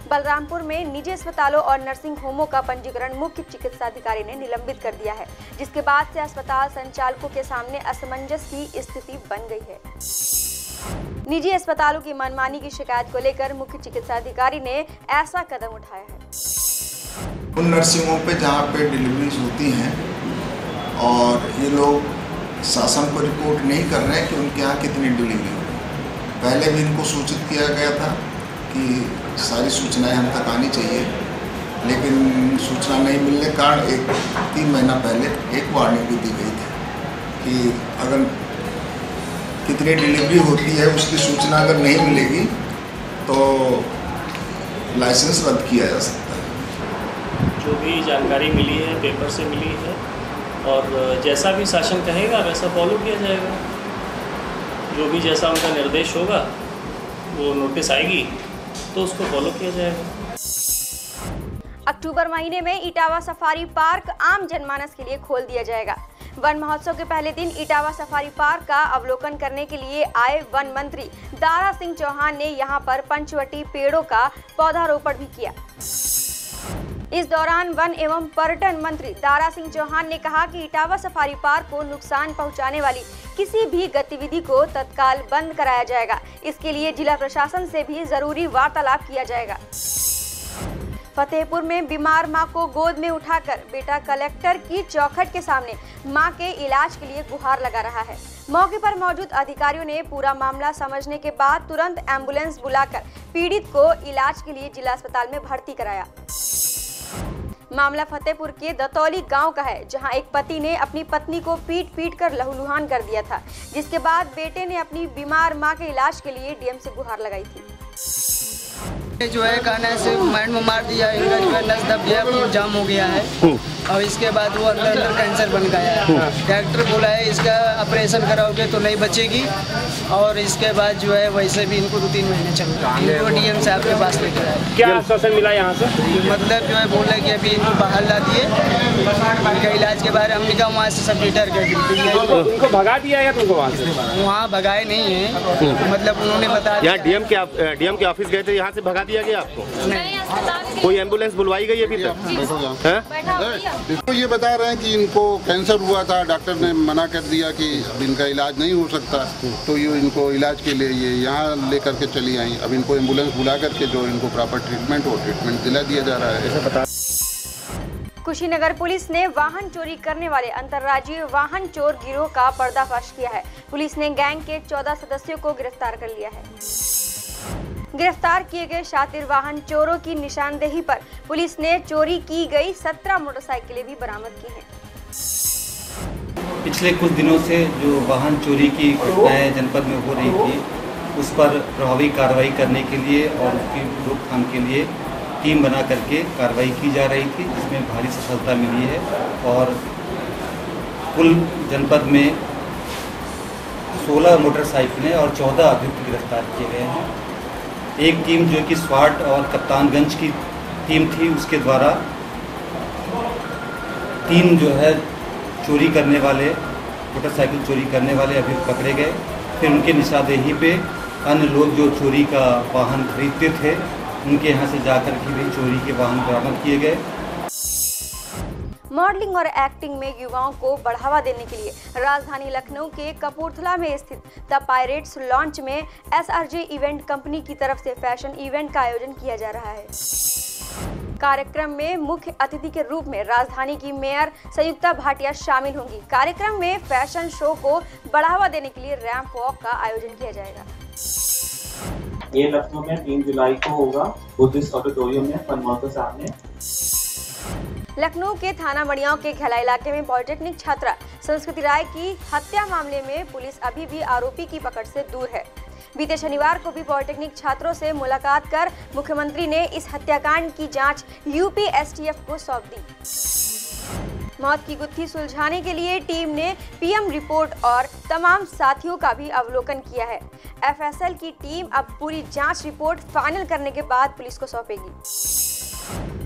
बलरामपुर में निजी अस्पतालों और नर्सिंग होमों का पंजीकरण मुख्य चिकित्सा अधिकारी ने निलंबित कर दिया है, जिसके बाद से अस्पताल संचालकों के सामने असमंजस की स्थिति बन गई है। निजी अस्पतालों की मनमानी की शिकायत को लेकर मुख्य चिकित्सा अधिकारी ने ऐसा कदम उठाया है। उन नर्सिंग होम पे जहाँ पे डिलीवरीज होती हैं और ये लोग शासन को रिपोर्ट नहीं कर रहे हैं कि उनके यहाँ कितनी डिलीवरी हुई। पहले भी इनको सूचित किया गया था कि सारी सूचनाएं हम तक आनी चाहिए, लेकिन सूचना नहीं मिलने के कारण 3 महीना पहले एक वार्निंग भी दी गई थी कि अगर कितनी डिलीवरी होती है उसकी सूचना अगर नहीं मिलेगी तो लाइसेंस रद्द किया जा सकता है। जो भी जानकारी मिली है पेपर से मिली है और जैसा भी शासन कहेगा वैसा फॉलो किया जाएगा। जो भी जैसा उनका निर्देश होगा वो नोटिस आएगी तो उसको फॉलो किया जाएगा। अक्टूबर महीने में इटावा सफारी पार्क आम जनमानस के लिए खोल दिया जाएगा। वन महोत्सव के पहले दिन इटावा सफारी पार्क का अवलोकन करने के लिए आए वन मंत्री दारा सिंह चौहान ने यहां पर पंचवटी पेड़ों का पौधारोपण भी किया। इस दौरान वन एवं पर्यटन मंत्री दारा सिंह चौहान ने कहा कि इटावा सफारी पार्क को नुकसान पहुंचाने वाली किसी भी गतिविधि को तत्काल बंद कराया जाएगा। इसके लिए जिला प्रशासन से भी जरूरी वार्तालाप किया जाएगा। फतेहपुर में बीमार मां को गोद में उठाकर बेटा कलेक्टर की चौखट के सामने मां के इलाज के लिए गुहार लगा रहा है। मौके पर मौजूद अधिकारियों ने पूरा मामला समझने के बाद तुरंत एम्बुलेंस बुलाकर पीड़ित को इलाज के लिए जिला अस्पताल में भर्ती कराया। मामला फतेहपुर के दतौली गांव का है, जहां एक पति ने अपनी पत्नी को पीट कर लहूलुहान कर दिया था, जिसके बाद बेटे ने अपनी बीमार मां के इलाज के लिए डीएम से गुहार लगाई थी। जो है कहने से माइंड में मार दिया, इनका जो है नस दब गया, खून जाम हो गया है और इसके बाद वो अंदर कैंसर बन गया है। डॉक्टर बोला है इसका ऑपरेशन कराओगे तो नहीं बचेगी और इसके बाद जो है वैसे भी इनको 2-3 महीने चलेगा। इनको डीएम साहब के पास लेकर आए। क्या आश्वासन मिला यहाँ से? मतलब जो है बोले कि अभी इनको बाहर ला दिए, इनका इलाज के बारे में हमने कहा वहाँ से सब लीटर कर उनको भगा दिया है तुमको वहाँ से? वहाँ भगाए नहीं है, मतलब उन्होंने बताया। यहाँ डीएम के ऑफिस गए थे, यहाँ से भगा दिया गया आपको? नहीं। कोई एम्बुलेंस बुलवाई गई अभी तक? तो ये बता रहे हैं कि इनको कैंसर हुआ था, डॉक्टर ने मना कर दिया कि अब इनका इलाज नहीं हो सकता, तो ये इनको इलाज के लिए ये यहाँ लेकर के चली आई। अब इनको एम्बुलेंस बुला करके जो इनको प्रॉपर ट्रीटमेंट हो ट्रीटमेंट दिला दिया जा रहा है। कुशीनगर पुलिस ने वाहन चोरी करने वाले अंतर्राज्यीय वाहन चोर गिरोह का पर्दाफाश किया है। पुलिस ने गैंग के 14 सदस्यों को गिरफ्तार कर लिया है। गिरफ्तार किए गए शातिर वाहन चोरों की निशानदेही पर पुलिस ने चोरी की गई 17 मोटरसाइकिलें भी बरामद की हैं। पिछले कुछ दिनों से जो वाहन चोरी की घटनाएं जनपद में हो रही थी, उस पर प्रभावी कार्रवाई करने के लिए और उसकी रोकथाम के लिए टीम बना करके कार्रवाई की जा रही थी, जिसमें भारी सफलता मिली है और कुल जनपद में 16 मोटरसाइकिलें और 14 अभियुक्त गिरफ्तार किए गए हैं। एक टीम जो कि स्वाट और कप्तानगंज की टीम थी, उसके द्वारा 3 जो है चोरी करने वाले मोटरसाइकिल चोरी करने वाले अभियुक्त पकड़े गए। फिर उनके निशानदेही पे अन्य लोग जो चोरी का वाहन खरीदते थे, उनके यहाँ से जाकर के भी चोरी के वाहन बरामद किए गए। मॉडलिंग और एक्टिंग में युवाओं को बढ़ावा देने के लिए राजधानी लखनऊ के कपूरथला में स्थित द पायरेट्स लॉन्च में SRJ इवेंट कंपनी की तरफ से फैशन इवेंट का आयोजन किया जा रहा है। कार्यक्रम में मुख्य अतिथि के रूप में राजधानी की मेयर संयुक्ता भाटिया शामिल होंगी। कार्यक्रम में फैशन शो को बढ़ावा देने के लिए रैंप वॉक का आयोजन किया जाएगा। ये लखनऊ में 3 जुलाई को होगा, बुद्धिस्ट ऑडिटोरियम में फन मॉल के सामने। लखनऊ के थाना मड़ियाव के खेला इलाके में पॉलिटेक्निक छात्रा संस्कृति राय की हत्या मामले में पुलिस अभी भी आरोपी की पकड़ से दूर है। बीते शनिवार को भी पॉलिटेक्निक छात्रों से मुलाकात कर मुख्यमंत्री ने इस हत्याकांड की जांच यूपी STF को सौंप दी। मौत की गुत्थी सुलझाने के लिए टीम ने PM रिपोर्ट और तमाम साथियों का भी अवलोकन किया है। FSL की टीम अब पूरी जांच रिपोर्ट फाइनल करने के बाद पुलिस को सौंपेगी।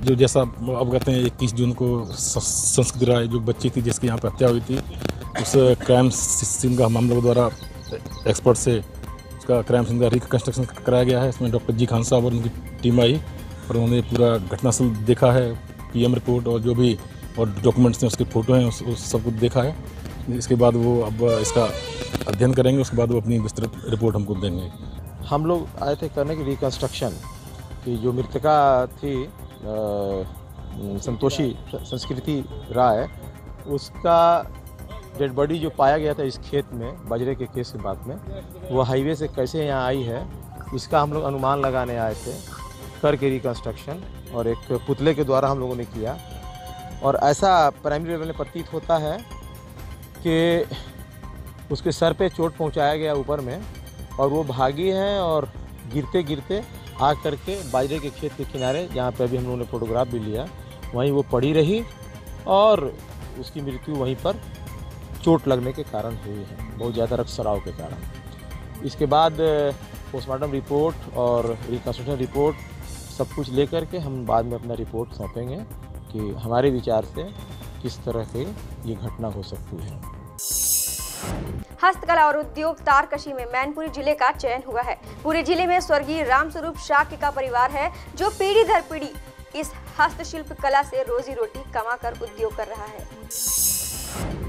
जो जैसा अब कहते हैं 21 जून को संस्कृति राय जो बच्ची थी जिसकी यहाँ पर हत्या हुई थी, उस क्राइम सीन का हम लोग द्वारा एक्सपर्ट से उसका क्राइम सीन का रिकंस्ट्रक्शन कराया गया है। इसमें डॉक्टर जी खान साहब और उनकी टीम आई पर उन्होंने पूरा घटनास्थल देखा है, PM रिपोर्ट और जो भी और डॉक्यूमेंट्स हैं उसके फ़ोटो हैं उस सब कुछ देखा है। इसके बाद वो अब इसका अध्ययन करेंगे, उसके बाद वो अपनी विस्तृत रिपोर्ट हमको देंगे। हम लोग आए थे करने की रिकन्स्ट्रक्शन की जो मृतका थी संतोषी संस्कृति राय, उसका डेड बॉडी जो पाया गया था इस खेत में बाजरे के केस के बाद में, वो हाईवे से कैसे यहाँ आई है इसका हम लोग अनुमान लगाने आए थे करके रिकन्स्ट्रक्शन, और एक पुतले के द्वारा हम लोगों ने किया। और ऐसा प्राइमरी लेवल में प्रतीत होता है कि उसके सर पे चोट पहुंचाया गया ऊपर में, और वो भागी है और गिरते गिरते आ करके बाजरे के खेत के किनारे, जहाँ पे अभी हम लोगों ने फोटोग्राफ भी लिया, वहीं वो पड़ी रही और उसकी मृत्यु वहीं पर चोट लगने के कारण हुई है, बहुत ज़्यादा रक्तस्राव के कारण। इसके बाद पोस्टमार्टम रिपोर्ट और रिकन्स्ट्रक्शन रिपोर्ट सब कुछ लेकर के हम बाद में अपना रिपोर्ट सौंपेंगे कि हमारे विचार से किस तरह की ये घटना हो सकती है। हस्तकला और उद्योग तारकशी में मैनपुरी जिले का चयन हुआ है। पूरे जिले में स्वर्गीय रामस्वरूप शाक्य का परिवार है जो पीढ़ी दर पीढ़ी इस हस्तशिल्प कला से रोजी रोटी कमाकर उद्योग कर रहा है।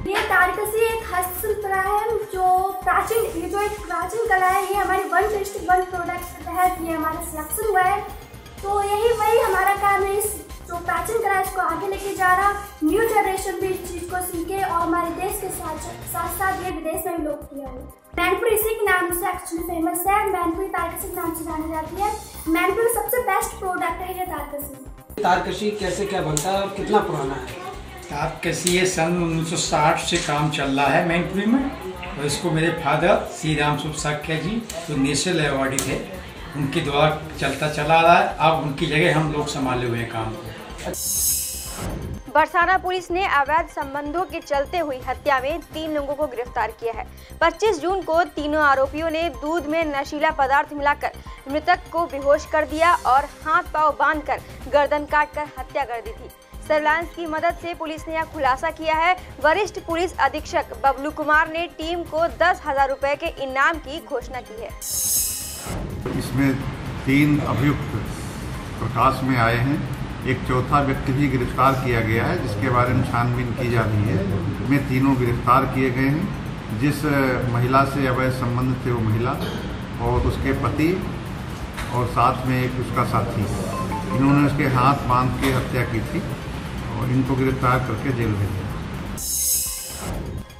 ये तारकशी एक हस्तशिल्प कला है जो एक प्राचीन कला है। ये हमारी वन डिस्ट्रिक्ट वन प्रोडक्ट के तहत ये हमारा सिलेक्शन हुआ है, तो यही वही हमारा काम है, इस जो प्राचीन कला है इसको आगे लेके जा रहा, न्यू जनरेशन भी इस चीज़ को सीखे और हमारे देश के साथ साथ ये विदेश में भी लोकप्रिय हो। मैनपुरी इसी के नाम से एक्चुअली फेमस है, मैनपुरी तारकशी के नाम से जानी जाती है। मैनपुरी सबसे बेस्ट प्रोडक्ट है ये तारकशी। तारकशी कैसे क्या बनता है और कितना पुराना है? तारकशी ये सन 1960 से काम चल रहा है मैनपुरी में, और इसको मेरे फादर श्री रामस्वरूप शाक्य जी जो नेशनल अवार्डी थे उनके द्वारा चलता चला रहा है। अब उनकी जगह हम लोग संभाले हुए काम। बरसाना पुलिस ने अवैध संबंधों के चलते हुई हत्या में 3 लोगों को गिरफ्तार किया है। 25 जून को तीनों आरोपियों ने दूध में नशीला पदार्थ मिलाकर मृतक को बेहोश कर दिया और हाथ पांव बांधकर गर्दन काटकर हत्या कर दी थी। सर्विलांस की मदद से पुलिस ने यह खुलासा किया है। वरिष्ठ पुलिस अधीक्षक बबलू कुमार ने टीम को 10,000 रुपए के इनाम की घोषणा की है। इसमें 3 अभियुक्त प्रकाश में आए हैं। एक चौथा व्यक्ति भी गिरफ्तार किया गया है जिसके बारे में छानबीन की जा रही है। में तीनों गिरफ्तार किए गए हैं। जिस महिला से अवैध संबंध थे वो महिला और उसके पति और साथ में एक उसका साथी, इन्होंने उसके हाथ बांध के हत्या की थी और इनको गिरफ्तार करके जेल भेजा।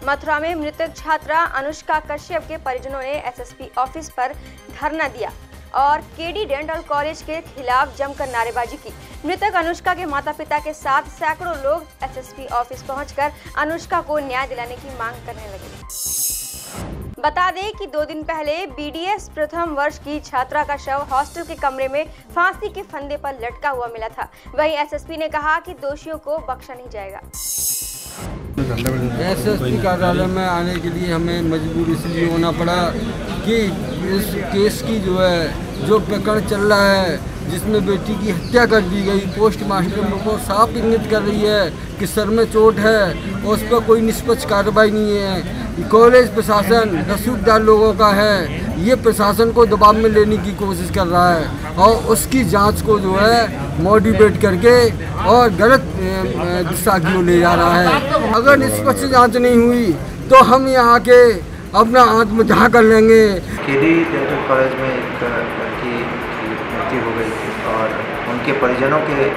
मथुरा में मृतक छात्रा अनुष्का कश्यप के परिजनों ने SSP ऑफिस पर धरना दिया और KD डेंटल कॉलेज के खिलाफ जमकर नारेबाजी की। मृतक अनुष्का के माता पिता के साथ सैकड़ों लोग SSP ऑफिस पहुंचकर अनुष्का को न्याय दिलाने की मांग करने लगे। बता दें कि 2 दिन पहले BDS प्रथम वर्ष की छात्रा का शव हॉस्टल के कमरे में फांसी के फंदे पर लटका हुआ मिला था। वहीं SSP ने कहा कि दोषियों को बख्शा नहीं जाएगा। SSP कार्यालय में आने के लिए हमें मजबूर इसलिए होना पड़ा कि इस केस की जो प्रकरण चल रहा है जिसमें बेटी की हत्या कर दी गई, पोस्ट मास्टर को साफ इंगित कर रही है कि सर में चोट है और उस पर कोई निष्पक्ष कार्रवाई नहीं है। कॉलेज प्रशासन रसूखदार लोगों का है, ये प्रशासन को दबाव में लेने की कोशिश कर रहा है और उसकी जांच को मोटिवेट करके और गलत दिशा की ओर ले जा रहा है। अगर निष्पक्ष जांच नहीं हुई तो हम यहाँ के अपना आत्मदाह कर लेंगे। KD डेंटल कॉलेज में एक लड़की की मृत्यु हो गई थी और उनके परिजनों के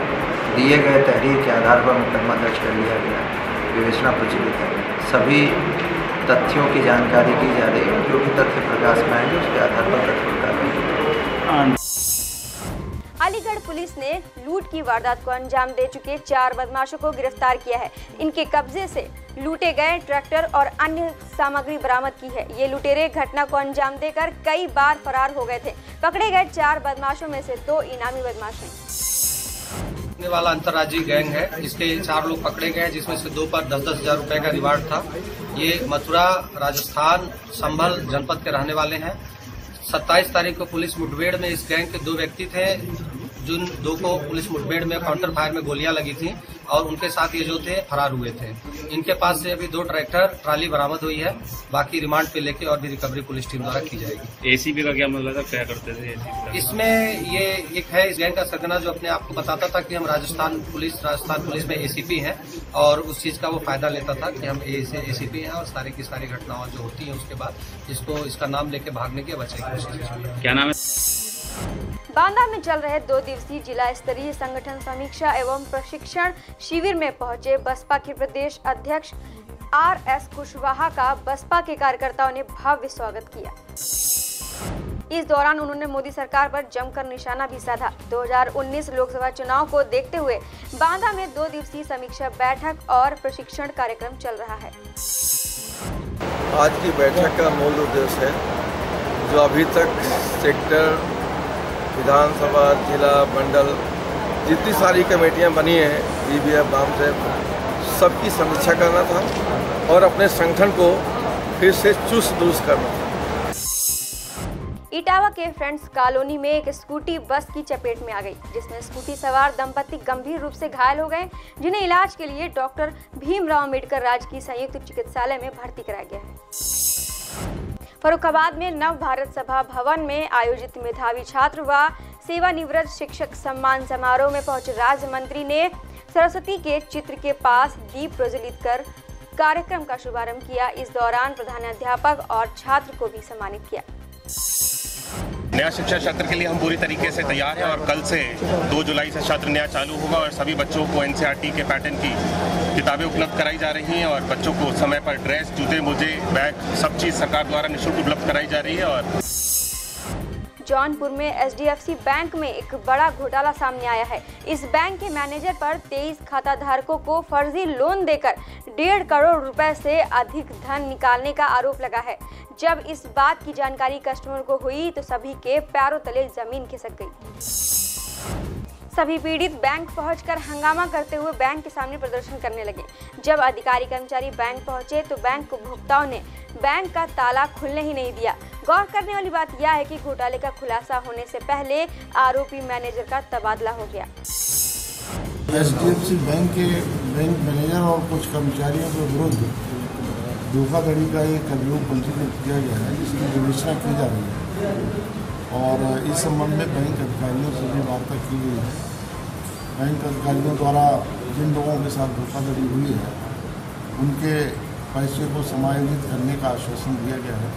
दिए गए तहरीर के आधार पर मुकदमा दर्ज कर लिया गया। विवेचना प्रचलित है। सभी तथ्यों की जानकारी की जा रही है, जो भी तथ्य प्रकाश में आएंगे उसके आधार पर कठोर कार्रवाई। अलीगढ़ पुलिस ने लूट की वारदात को अंजाम दे चुके 4 बदमाशों को गिरफ्तार किया है। इनके कब्जे से लूटे गए ट्रैक्टर और अन्य सामग्री बरामद की है। ये लुटेरे घटना को अंजाम देकर कई बार फरार हो गए थे। पकड़े गए 4 बदमाशों में से 2 इनामी बदमाश हैं। वाला अंतर्राज्यीय गैंग है, इसके 4 लोग पकड़े गए जिसमें से 2 पर 10-10 हजार रुपए का रिवार्ड था। ये मथुरा, राजस्थान, संभल जनपद के रहने वाले हैं। 27 तारीख को पुलिस मुठभेड़ में इस गैंग के 2 व्यक्ति थे जिन 2 को पुलिस मुठभेड़ में काउंटर फायर में गोलियां लगी थी और उनके साथ ये जो थे फरार हुए थे। इनके पास से अभी 2 ट्रैक्टर ट्राली बरामद हुई है, बाकी रिमांड पे लेके और भी रिकवरी पुलिस टीम द्वारा की जाएगी। एसीपी का क्या मतलब है, क्या करते थे इसमें? ये एक है इस गैंग का सरगना जो अपने आप को बताता था कि हम राजस्थान पुलिस में एसीपी हैं और उस चीज का वो फायदा लेता था कि हम एसीपी हैं और सारी की सारी घटनाओं जो होती हैं उसके बाद इसका नाम लेके भागने की बचाई की कोशिश। क्या नाम है? बांदा में चल रहे 2 दिवसीय जिला स्तरीय संगठन समीक्षा एवं प्रशिक्षण शिविर में पहुंचे बसपा के प्रदेश अध्यक्ष RS कुशवाहा का बसपा के कार्यकर्ताओं ने भव्य स्वागत किया। इस दौरान उन्होंने मोदी सरकार पर जमकर निशाना भी साधा। 2019 लोकसभा चुनाव को देखते हुए बांदा में 2 दिवसीय समीक्षा बैठक और प्रशिक्षण कार्यक्रम चल रहा है। आज की बैठक का मूल उद्देश्य है जो अभी तक सेक्टर, विधानसभा, जिला, मंडल जितनी सारी कमेटियां बनी हैं, BBF, BAMSEF, सबकी समीक्षा करना था और अपने संगठन को फिर से चुस्त दुरुस्त करना था। इटावा के फ्रेंड्स कॉलोनी में एक स्कूटी बस की चपेट में आ गई, जिसमें स्कूटी सवार दंपति गंभीर रूप से घायल हो गए, जिन्हें इलाज के लिए डॉक्टर भीमराव अंबेडकर राजकीय संयुक्त चिकित्सालय में भर्ती कराया गया है। फर्रुखाबाद में नव भारत सभा भवन में आयोजित मेधावी छात्र व सेवानिवृत्त शिक्षक सम्मान समारोह में पहुंचे राज्य मंत्री ने सरस्वती के चित्र के पास दीप प्रज्वलित कर कार्यक्रम का शुभारंभ किया। इस दौरान प्रधानाध्यापक और छात्र को भी सम्मानित किया। नया शिक्षा सत्र के लिए हम पूरी तरीके से तैयार हैं और कल से 2 जुलाई से सत्र नया चालू होगा और सभी बच्चों को NCERT के पैटर्न की किताबें उपलब्ध कराई जा रही हैं और बच्चों को समय पर ड्रेस, जूते, मोजे, बैग, सब चीज़ सरकार द्वारा निःशुल्क उपलब्ध कराई जा रही है। और जौनपुर में HDFC बैंक में एक बड़ा घोटाला सामने आया है। इस बैंक के मैनेजर पर 23 खाता धारकों को फर्जी लोन देकर 1.5 करोड़ रुपए से अधिक धन निकालने का आरोप लगा है। जब इस बात की जानकारी कस्टमर को हुई तो सभी के पैरों तले जमीन खिसक गई। सभी पीड़ित बैंक पहुंचकर हंगामा करते हुए बैंक के सामने प्रदर्शन करने लगे। जब अधिकारी कर्मचारी बैंक पहुंचे तो बैंक उपभोक्ताओं ने बैंक का ताला खुलने ही नहीं दिया। गौर करने वाली बात यह है कि घोटाले का खुलासा होने से पहले आरोपी मैनेजर का तबादला हो गया। HDFC बैंक के बैंक मैनेजर और कुछ कर्मचारियों के विरुद्ध धोखाधड़ी का एक अभियोग पंजीकृत किया गया है, जिसकी विवेचना की जा रही है और इस संबंध में बैंक अधिकारियों से भी वार्ता की गई है। बैंक अधिकारियों द्वारा जिन लोगों के साथ धोखाधड़ी हुई है उनके पैसे को समायोजित करने का आश्वासन दिया गया है।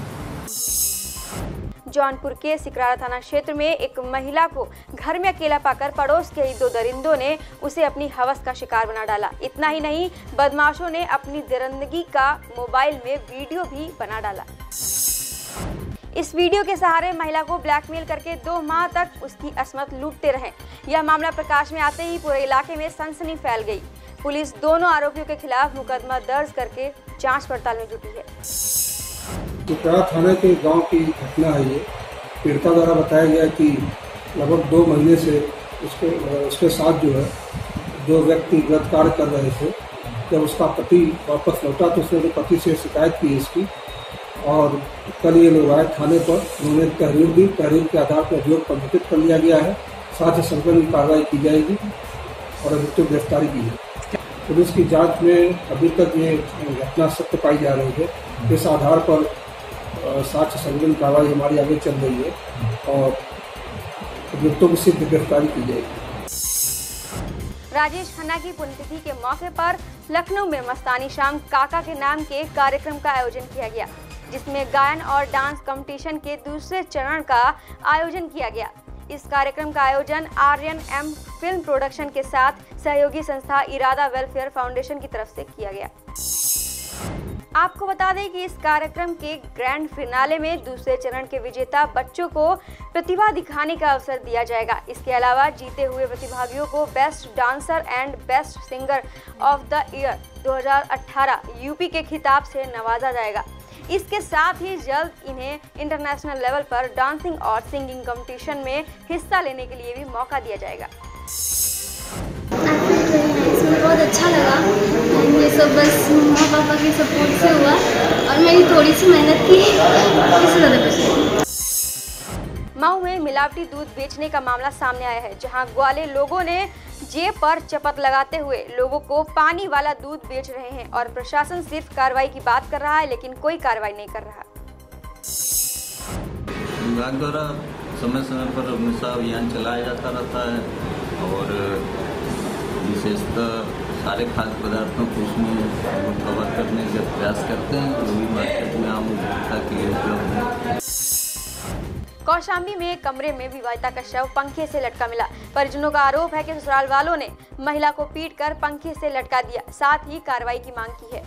जौनपुर के सिकरारा थाना क्षेत्र में एक महिला को घर में अकेला पाकर पड़ोस के 2 दरिंदों ने उसे अपनी हवस का शिकार बना डाला। इतना ही नहीं, बदमाशों ने अपनी दरिंदगी का मोबाइल में वीडियो भी बना डाला। इस वीडियो के सहारे महिला को ब्लैकमेल करके 2 माह तक उसकी असमत लूटते रहे। यह मामला प्रकाश में आते ही पूरे इलाके में सनसनी फैल गई। पुलिस दोनों आरोपियों के खिलाफ मुकदमा दर्ज करके जांच पड़ताल में जुटी है। सिकरारा थाने के गांव की घटना है ये। पीड़िता द्वारा बताया गया कि लगभग 2 महीने से उसके साथ जो है 2 व्यक्ति गलत कार्य कर रहे थे। जब उसका पति वापस लौटा तो उसने पति से शिकायत की इसकी और कल ये लोग आए थाने पर। उन्होंने तहरीर दी, तहरीर के आधार पर अभियोग पंजीकृत कर लिया गया है। साथ ही संकलन की कार्रवाई की जाएगी और अभियुक्त को गिरफ्तारी की है। पुलिस की जांच में अभी तक ये घटना सत्य पाई जा रही है। इस आधार पर साक्ष्य संकलन कार्रवाई हमारी आगे चल रही है और अभियुक्तों की शीघ्र गिरफ्तारी की जाएगी। राजेश खन्ना की पुण्यतिथि के मौके पर लखनऊ में मस्तानी शाम काका के नाम के कार्यक्रम का आयोजन किया गया, जिसमें गायन और डांस कंपटीशन के दूसरे चरण का आयोजन किया गया। इस कार्यक्रम का आयोजन आर्यन एम फिल्म प्रोडक्शन के साथ सहयोगी संस्था इरादा वेलफेयर फाउंडेशन की तरफ से किया गया। आपको बता दें कि इस कार्यक्रम के ग्रैंड फिनाले में दूसरे चरण के विजेता बच्चों को प्रतिभा दिखाने का अवसर दिया जाएगा। इसके अलावा जीते हुए प्रतिभागियों को best dancer and best singer of the year 2018 UP के खिताब से नवाजा जाएगा। इसके साथ ही जल्द इन्हें इंटरनेशनल लेवल पर डांसिंग और सिंगिंग कंपटीशन में हिस्सा लेने के लिए भी मौका दिया जाएगा। इसमें बहुत अच्छा लगा। ये सब बस माँ पापा के सपोर्ट से हुआ और मैंने थोड़ी सी मेहनत की, इससे ज़्यादा कुछ नहीं। मऊ में मिलावटी दूध बेचने का मामला सामने आया है, जहां ग्वाले लोगों ने जेब पर चपत लगाते हुए लोगों को पानी वाला दूध बेच रहे हैं और प्रशासन सिर्फ कार्रवाई की बात कर रहा है, लेकिन कोई कार्रवाई नहीं कर रहा। विभाग द्वारा समय समय पर हमेशा अभियान चलाया जाता रहता है और विशेषतः सारे खाद्य पदार्थों को उसमें कवर करने का प्रयास करते हैं जो भी मार्केट में आम उपभोक्ता के लिए उपलब्ध है। कौशाम्बी में एक कमरे में विवाहिता का शव पंखे से लटका मिला। परिजनों का आरोप है कि ससुराल वालों ने महिला को पीटकर पंखे से लटका दिया, साथ ही कार्रवाई की मांग की है।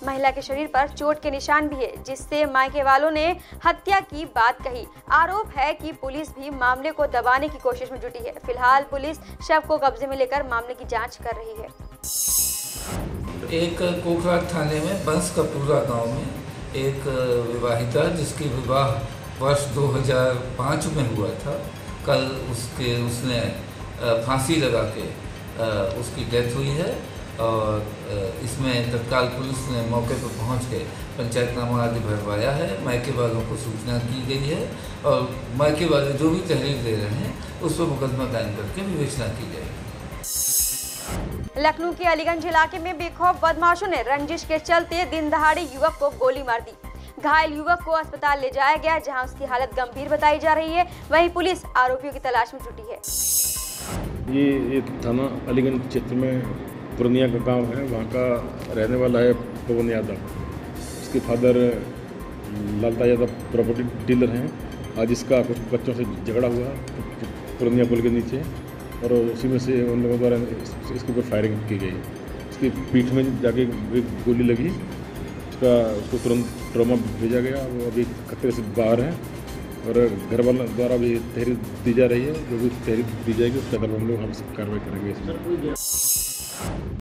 महिला के शरीर पर चोट के निशान भी है, जिससे मायके वालों ने हत्या की बात कही। आरोप है कि पुलिस भी मामले को दबाने की कोशिश में जुटी है। फिलहाल पुलिस शव को कब्जे में लेकर मामले की जांच कर रही है। एक कोखराट थाने में बंस कपूरा गांव में एक विवाहिता जिसकी विवाह वर्ष 2005 में हुआ था, कल उसने फांसी लगा के उसकी डेथ हुई है और इसमें तत्काल पुलिस ने मौके पर पहुंच के पंचायतनामा आदि भरवाया है। मायके वालों को सूचना की गई है और मायके वाले जो भी तहरीर दे रहे हैं उस पर मुकदमा कायम करके विवेचना की जाएगी। लखनऊ के अलीगंज इलाके में बेखौफ बदमाशों ने रंजिश के चलते दिन दहाड़े युवक को गोली मार दी। घायल युवक को अस्पताल ले जाया गया, जहां उसकी हालत गंभीर बताई जा रही है। वहीं पुलिस आरोपियों की तलाश में जुटी है। ये थाना अलीगंज क्षेत्र में पूर्णिया का गांव है, वहाँ का रहने वाला है पवन यादव। उसके father Lalta Yadav property dealer हैं। आज इसका कुछ बच्चों से झगड़ा हुआ पूर्णिया पुल के नीचे और उसी में से उन लोगों द्वारा इसके ऊपर फायरिंग की गई। इसकी पीठ में जाके गोली लगी, उसको तुरंत ट्रॉमा भेजा गया। वो अभी खतरे से बाहर है और घर वालों द्वारा भी तहरीर दी जा रही है। जो भी तहरीर दी जाएगी उसके आधार पर हम लोग कार्रवाई करेंगे इसमें।